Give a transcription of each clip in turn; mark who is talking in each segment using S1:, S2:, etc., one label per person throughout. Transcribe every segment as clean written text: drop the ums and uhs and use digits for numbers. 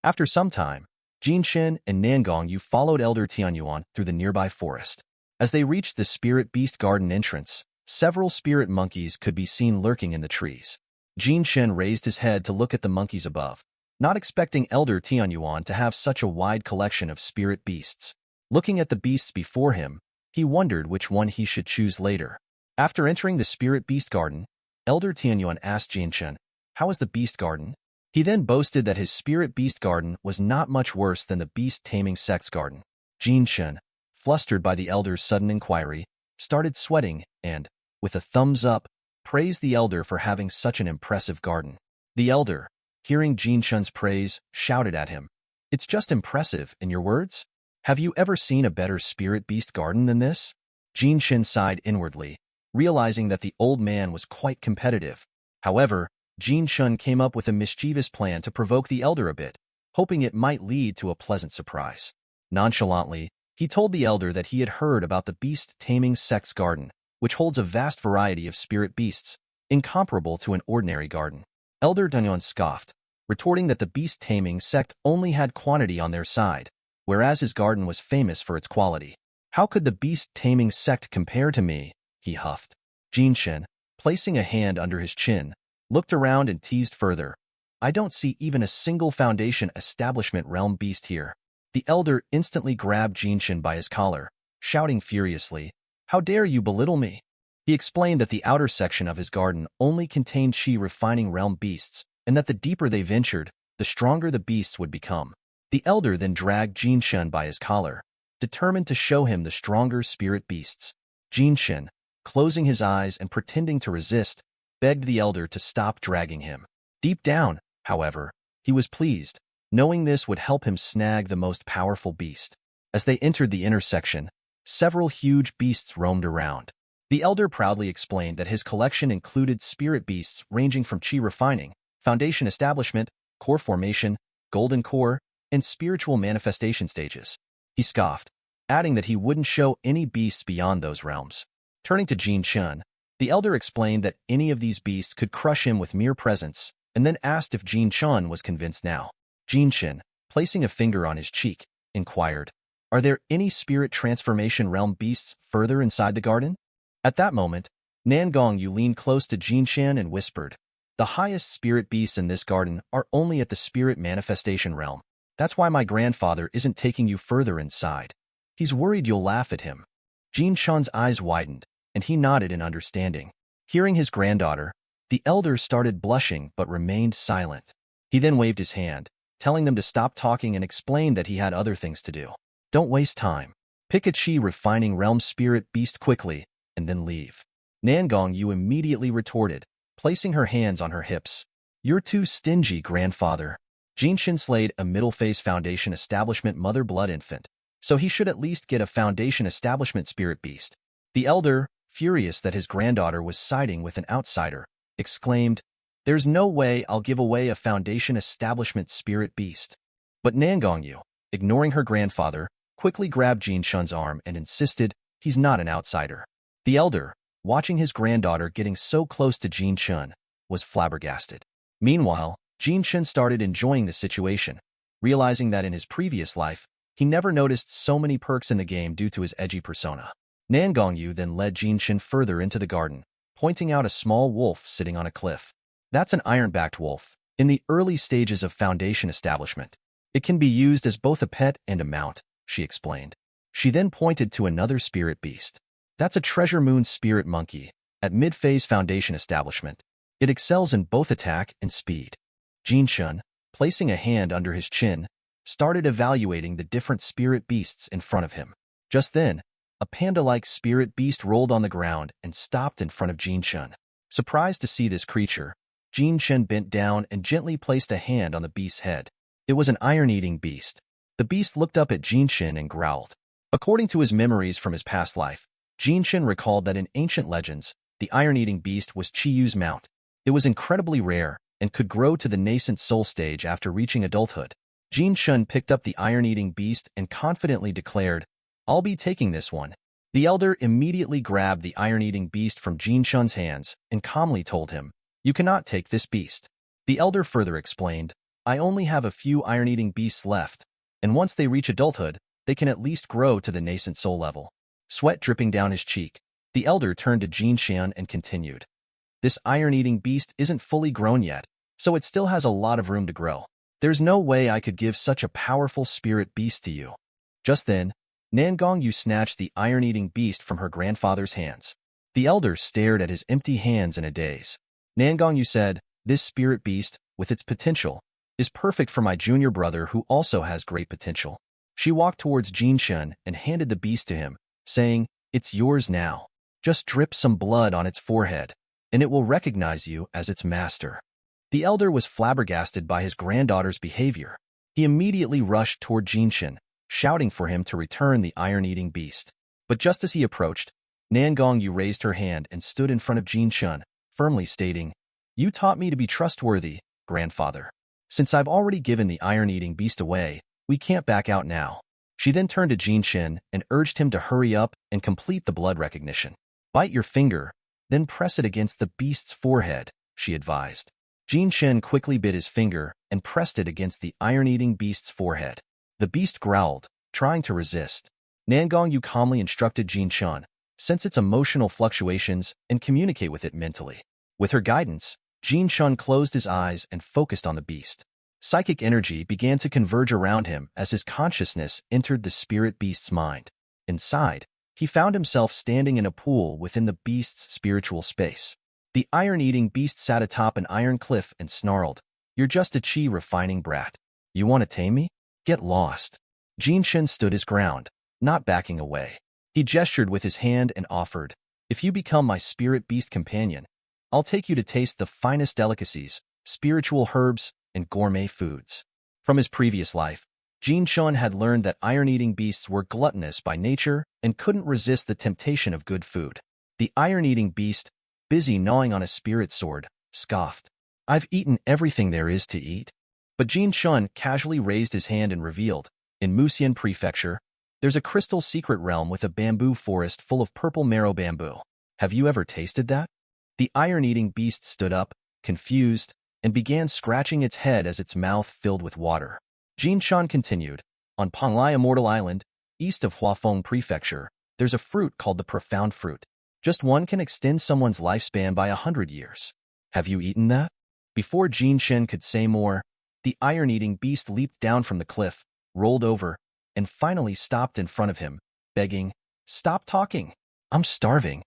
S1: After some time, Jinshin and Nangongyu followed Elder Tianyuan through the nearby forest. As they reached the Spirit Beast Garden entrance, several spirit monkeys could be seen lurking in the trees. Jinshin raised his head to look at the monkeys above, not expecting Elder Tianyuan to have such a wide collection of spirit beasts. Looking at the beasts before him, he wondered which one he should choose later. After entering the Spirit Beast Garden, Elder Tianyuan asked Jinshin, "How is the Beast Garden?" He then boasted that his Spirit Beast Garden was not much worse than the Beast Taming Sect's garden. Jinshin, flustered by the Elder's sudden inquiry, started sweating and, with a thumbs up, praised the Elder for having such an impressive garden. The Elder, hearing Jinshin's praise, shouted at him, "It's just impressive, in your words? Have you ever seen a better Spirit Beast Garden than this?" Jinshin sighed inwardly, realizing that the old man was quite competitive. However, Jinshin came up with a mischievous plan to provoke the Elder a bit, hoping it might lead to a pleasant surprise. Nonchalantly, he told the Elder that he had heard about the Beast Taming Sect's garden, which holds a vast variety of spirit beasts, incomparable to an ordinary garden. Elder Dunyon scoffed, retorting that the Beast Taming Sect only had quantity on their side, whereas his garden was famous for its quality. "How could the Beast Taming Sect compare to me?" he huffed. Jinshin, placing a hand under his chin, looked around and teased further, "I don't see even a single Foundation Establishment realm beast here." The Elder instantly grabbed Jinshin by his collar, shouting furiously, "How dare you belittle me?" He explained that the outer section of his garden only contained chi-refining realm beasts, and that the deeper they ventured, the stronger the beasts would become. The Elder then dragged Jinshin by his collar, determined to show him the stronger spirit beasts. Jinshin, closing his eyes and pretending to resist, begged the Elder to stop dragging him. Deep down, however, he was pleased, knowing this would help him snag the most powerful beast. As they entered the intersection, several huge beasts roamed around. The Elder proudly explained that his collection included spirit beasts ranging from chi refining, foundation establishment, core formation, golden core, and spiritual manifestation stages. He scoffed, adding that he wouldn't show any beasts beyond those realms. Turning to Jinshin, the Elder explained that any of these beasts could crush him with mere presence, and then asked if Jinshin was convinced now. Jinshin, placing a finger on his cheek, inquired, "Are there any spirit transformation realm beasts further inside the garden?" At that moment, Nangongyu leaned close to Jinshin and whispered, "The highest spirit beasts in this garden are only at the spirit manifestation realm. That's why my grandfather isn't taking you further inside. He's worried you'll laugh at him." Jinshin's eyes widened, and he nodded in understanding. Hearing his granddaughter, the Elder started blushing but remained silent. He then waved his hand, telling them to stop talking and explained that he had other things to do. "Don't waste time. Pick a chi-refining realm spirit beast quickly, and then leave." Nangongyu immediately retorted, placing her hands on her hips. "You're too stingy, grandfather." Jinshin slayed a middle-phase Foundation Establishment Mother Blood infant, so he should at least get a Foundation Establishment spirit beast. The Elder, furious that his granddaughter was siding with an outsider, exclaimed, "There's no way I'll give away a Foundation Establishment spirit beast." But Nangongyu, ignoring her grandfather, quickly grabbed Jinshin's arm and insisted, "He's not an outsider." The Elder, watching his granddaughter getting so close to Jinshin, was flabbergasted. Meanwhile, Jinshin started enjoying the situation, realizing that in his previous life, he never noticed so many perks in the game due to his edgy persona. Nangongyu then led Jinshin further into the garden, pointing out a small wolf sitting on a cliff. "That's an iron-backed wolf, in the early stages of Foundation establishment. It can be used as both a pet and a mount," she explained. She then pointed to another spirit beast. "That's a treasure moon spirit monkey, at mid-phase Foundation establishment. It excels in both attack and speed." Jinshin, placing a hand under his chin, started evaluating the different spirit beasts in front of him. Just then, a panda-like spirit beast rolled on the ground and stopped in front of Jinshin. Surprised to see this creature, Jinshin bent down and gently placed a hand on the beast's head. It was an iron-eating beast. The beast looked up at Jinshin and growled. According to his memories from his past life, Jinshin recalled that in ancient legends, the iron-eating beast was Chiyu's mount. It was incredibly rare and could grow to the nascent soul stage after reaching adulthood. Jinshin picked up the iron-eating beast and confidently declared, "I'll be taking this one." The Elder immediately grabbed the iron-eating beast from Jinshin's hands and calmly told him, "You cannot take this beast." The Elder further explained, I only have a few iron-eating beasts left, and once they reach adulthood, they can at least grow to the nascent soul level. Sweat dripping down his cheek, the elder turned to Jin Xian and continued. This iron-eating beast isn't fully grown yet, so it still has a lot of room to grow. There's no way I could give such a powerful spirit beast to you. Just then, Nangongyu snatched the iron-eating beast from her grandfather's hands. The elder stared at his empty hands in a daze. Nangongyu said, "This spirit beast, with its potential, is perfect for my junior brother who also has great potential." She walked towards Jinshen and handed the beast to him, saying, "It's yours now. Just drip some blood on its forehead, and it will recognize you as its master." The elder was flabbergasted by his granddaughter's behavior. He immediately rushed toward Jinshen, shouting for him to return the iron-eating beast. But just as he approached, Nangongyu raised her hand and stood in front of Jinshen, firmly stating, "You taught me to be trustworthy, grandfather. Since I've already given the iron-eating beast away, we can't back out now." She then turned to Jinshen and urged him to hurry up and complete the blood recognition. "Bite your finger, then press it against the beast's forehead," she advised. Jinshen quickly bit his finger and pressed it against the iron-eating beast's forehead. The beast growled, trying to resist. Nangongyu calmly instructed Jinshen, sense its emotional fluctuations and communicate with it mentally. With her guidance, Jinshen closed his eyes and focused on the beast. Psychic energy began to converge around him as his consciousness entered the spirit beast's mind. Inside, he found himself standing in a pool within the beast's spiritual space. The iron-eating beast sat atop an iron cliff and snarled, "You're just a chi-refining brat. You want to tame me? Get lost." Jinshen stood his ground, not backing away. He gestured with his hand and offered, "If you become my spirit beast companion, I'll take you to taste the finest delicacies, spiritual herbs, and gourmet foods." From his previous life, Jinshen had learned that iron-eating beasts were gluttonous by nature and couldn't resist the temptation of good food. The iron-eating beast, busy gnawing on a spirit sword, scoffed, "I've eaten everything there is to eat." But Jinshen casually raised his hand and revealed, "In Musian Prefecture, there's a crystal secret realm with a bamboo forest full of purple marrow bamboo. Have you ever tasted that?" The iron-eating beast stood up, confused, and began scratching its head as its mouth filled with water. Jinshen continued, "On Panglai Immortal Island, east of Huafeng Prefecture, there's a fruit called the Profound Fruit. Just one can extend someone's lifespan by 100 years. Have you eaten that?" Before Jinshen could say more, the iron-eating beast leaped down from the cliff, rolled over, and finally stopped in front of him, begging, "Stop talking. I'm starving."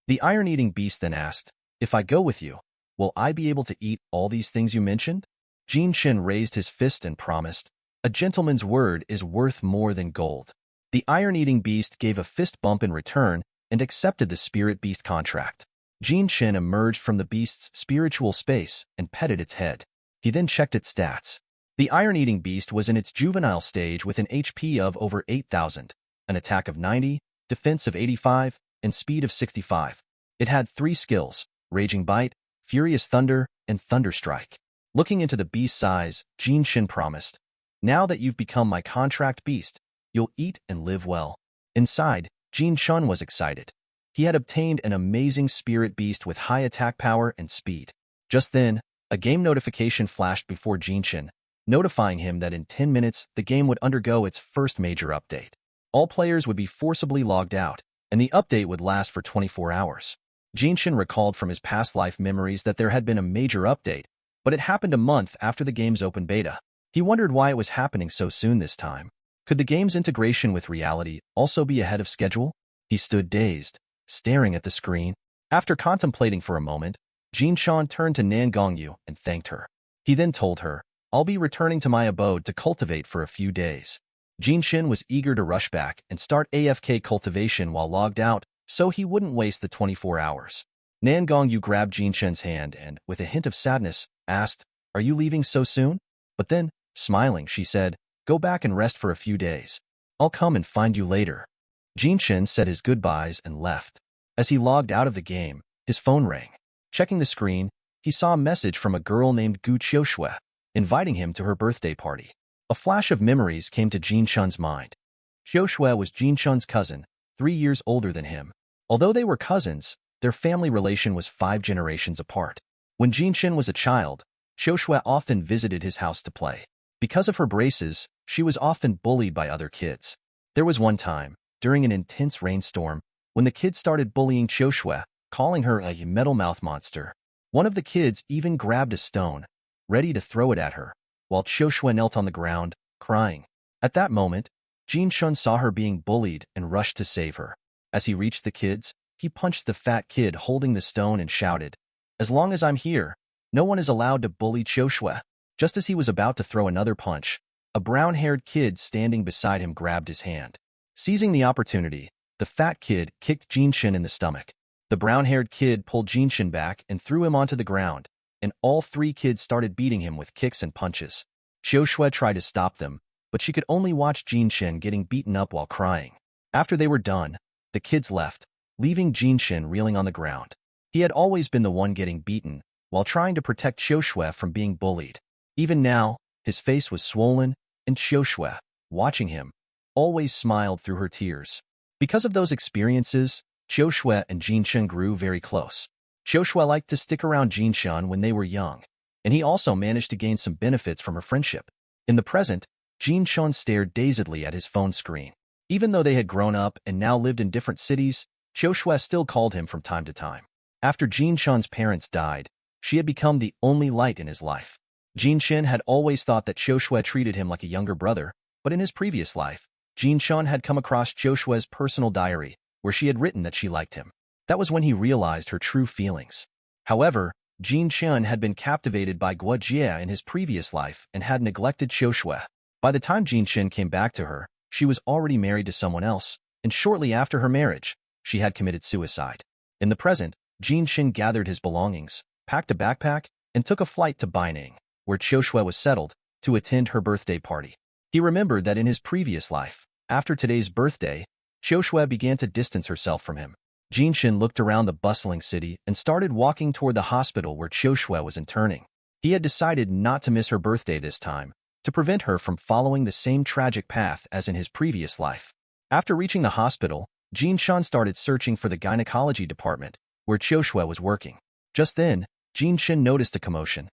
S1: The iron-eating beast then asked, "If I go with you, will I be able to eat all these things you mentioned?" Jinshen raised his fist and promised, "A gentleman's word is worth more than gold." The iron-eating beast gave a fist bump in return and accepted the spirit beast contract. Jinshen emerged from the beast's spiritual space and petted its head. He then checked its stats. The iron-eating beast was in its juvenile stage with an HP of over 8,000, an attack of 90, defense of 85, and speed of 65. It had 3 skills, Raging Bite, Furious Thunder, and Thunder Strike. Looking into the beast's eyes, Jinshen promised, "Now that you've become my contract beast, you'll eat and live well." Inside, Jinshen was excited. He had obtained an amazing spirit beast with high attack power and speed. Just then, a game notification flashed before Jinshen, notifying him that in 10 minutes the game would undergo its first major update. All players would be forcibly logged out, and the update would last for 24 hours. Jinshen recalled from his past life memories that there had been a major update, but it happened a month after the game's open beta. He wondered why it was happening so soon this time. Could the game's integration with reality also be ahead of schedule? He stood dazed, staring at the screen. After contemplating for a moment, Jinshen turned to Nangongyu and thanked her. He then told her, "I'll be returning to my abode to cultivate for a few days." Jinshen was eager to rush back and start AFK cultivation while logged out, so he wouldn't waste the 24 hours. Nangongyu grabbed Jinshen's hand and, with a hint of sadness, asked, "Are you leaving so soon?" But then, smiling, she said, "Go back and rest for a few days. I'll come and find you later." Jinshen said his goodbyes and left. As he logged out of the game, his phone rang. Checking the screen, he saw a message from a girl named Gu Xiaoshu, inviting him to her birthday party. A flash of memories came to Jinshen's mind. Xiaoshu was Jinshen's cousin, 3 years older than him. Although they were cousins, their family relation was 5 generations apart. When Jinshen was a child, Xiaoshu often visited his house to play. Because of her braces, she was often bullied by other kids. There was one time, during an intense rainstorm, when the kids started bullying Xiaoshu, calling her a metal mouth monster. One of the kids even grabbed a stone, ready to throw it at her, while Xiaoshu knelt on the ground, crying. At that moment, Jin Shun saw her being bullied and rushed to save her. As he reached the kids, he punched the fat kid holding the stone and shouted, "As long as I'm here, no one is allowed to bully Xiaoshu." Just as he was about to throw another punch, a brown-haired kid standing beside him grabbed his hand. Seizing the opportunity, the fat kid kicked Jinshin in the stomach. The brown-haired kid pulled Jinshin back and threw him onto the ground, and all three kids started beating him with kicks and punches. Xiaoshu tried to stop them, but she could only watch Jinshin getting beaten up while crying. After they were done, the kids left, leaving Jinshin reeling on the ground. He had always been the one getting beaten, while trying to protect Xiaoshu from being bullied. Even now, his face was swollen, and Xiaoshu, watching him, always smiled through her tears. Because of those experiences, Xiaoshu and Jinshin grew very close. Xiaoshu liked to stick around Jinshin when they were young, and he also managed to gain some benefits from her friendship. In the present, Jinshin stared dazedly at his phone screen. Even though they had grown up and now lived in different cities, Xiaoshu still called him from time to time. After Jinshin's parents died, she had become the only light in his life. Jinshin had always thought that Xiaoshu treated him like a younger brother, but in his previous life, Jinshin had come across Xiaoshu's personal diary, where she had written that she liked him. That was when he realized her true feelings. However, Jinshin had been captivated by Guo Jie in his previous life and had neglected Xiaoshu. By the time Jinshin came back to her, she was already married to someone else, and shortly after her marriage, she had committed suicide. In the present, Jinshin gathered his belongings, packed a backpack, and took a flight to Baining, where Xiaoshu was settled, to attend her birthday party. He remembered that in his previous life, after today's birthday, Xiaoshu began to distance herself from him. Jinshin looked around the bustling city and started walking toward the hospital where Xiaoshu was interning. He had decided not to miss her birthday this time, to prevent her from following the same tragic path as in his previous life. After reaching the hospital, Jinshin started searching for the gynecology department, where Xiaoshu was working. Just then, Jinshin noticed a commotion.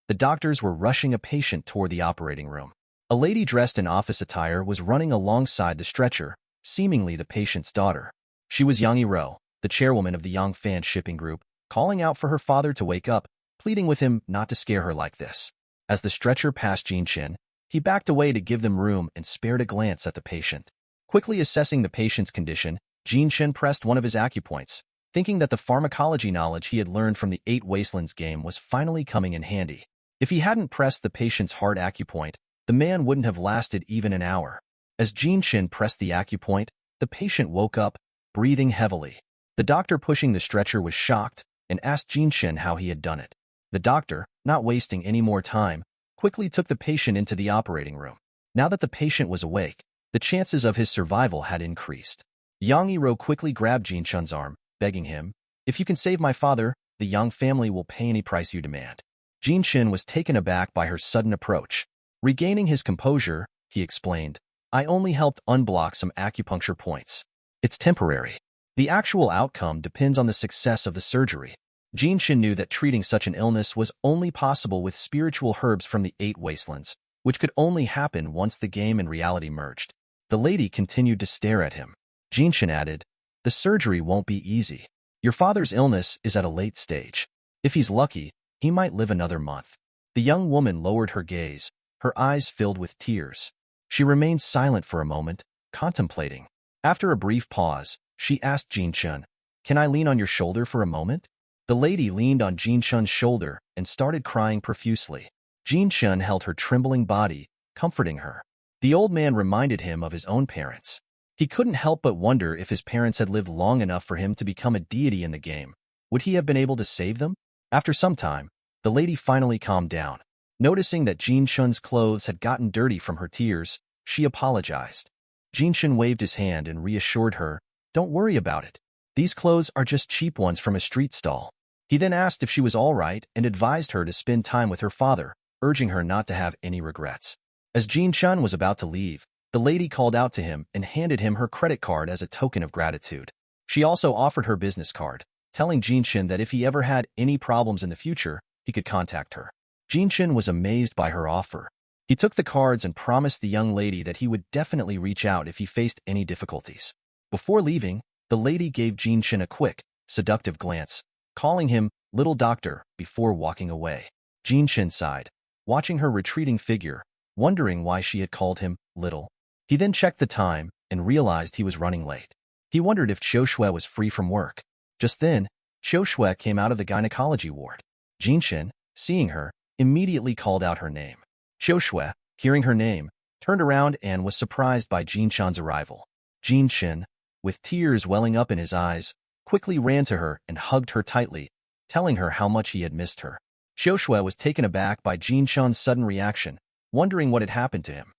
S1: The doctors were rushing a patient toward the operating room. A lady dressed in office attire was running alongside the stretcher, seemingly the patient's daughter. She was Yang Iro, the chairwoman of the Yang Fan shipping group, calling out for her father to wake up, pleading with him not to scare her like this. As the stretcher passed Jinshin, he backed away to give them room and spared a glance at the patient. Quickly assessing the patient's condition, Jinshin pressed one of his acupoints, thinking that the pharmacology knowledge he had learned from the 8 Wastelands game was finally coming in handy. If he hadn't pressed the patient's hard acupoint, the man wouldn't have lasted even an hour. As Jinshin pressed the acupoint, the patient woke up, breathing heavily. The doctor pushing the stretcher was shocked and asked Jinshin how he had done it. The doctor, not wasting any more time, quickly took the patient into the operating room. Now that the patient was awake, the chances of his survival had increased. Yang Iro quickly grabbed Jinshin's arm, begging him, "If you can save my father, the Yang family will pay any price you demand." Jinshin was taken aback by her sudden approach. Regaining his composure, he explained, "I only helped unblock some acupuncture points. It's temporary. The actual outcome depends on the success of the surgery." Jinshin knew that treating such an illness was only possible with spiritual herbs from the 8 Wastelands, which could only happen once the game and reality merged. The lady continued to stare at him. Jinshin added, "The surgery won't be easy. Your father's illness is at a late stage. If he's lucky, he might live another month." The young woman lowered her gaze, her eyes filled with tears. She remained silent for a moment, contemplating. After a brief pause, she asked Jinshin, "Can I lean on your shoulder for a moment?" The lady leaned on Jinshin's shoulder and started crying profusely. Jinshin held her trembling body, comforting her. The old man reminded him of his own parents. He couldn't help but wonder if his parents had lived long enough for him to become a deity in the game. Would he have been able to save them? After some time, the lady finally calmed down. Noticing that Jinshin's clothes had gotten dirty from her tears, she apologized. Jinshin waved his hand and reassured her, "Don't worry about it. These clothes are just cheap ones from a street stall." He then asked if she was all right and advised her to spend time with her father, urging her not to have any regrets. As Jinshin was about to leave, the lady called out to him and handed him her credit card as a token of gratitude. She also offered her business card, telling Jinshin that if he ever had any problems in the future, he could contact her. Jinshin was amazed by her offer. He took the cards and promised the young lady that he would definitely reach out if he faced any difficulties. Before leaving, the lady gave Jinshin a quick, seductive glance, calling him "little doctor" before walking away. Jinshin sighed, watching her retreating figure, wondering why she had called him little. He then checked the time and realized he was running late. He wondered if Xiaoshu was free from work. Just then, Xiaoshu came out of the gynecology ward. Jinshin, seeing her, immediately called out her name. Xiaoshu, hearing her name, turned around and was surprised by Jinshan's arrival. Jinshin, with tears welling up in his eyes, quickly ran to her and hugged her tightly, telling her how much he had missed her. Xiaoshu was taken aback by Jinshan's sudden reaction, wondering what had happened to him.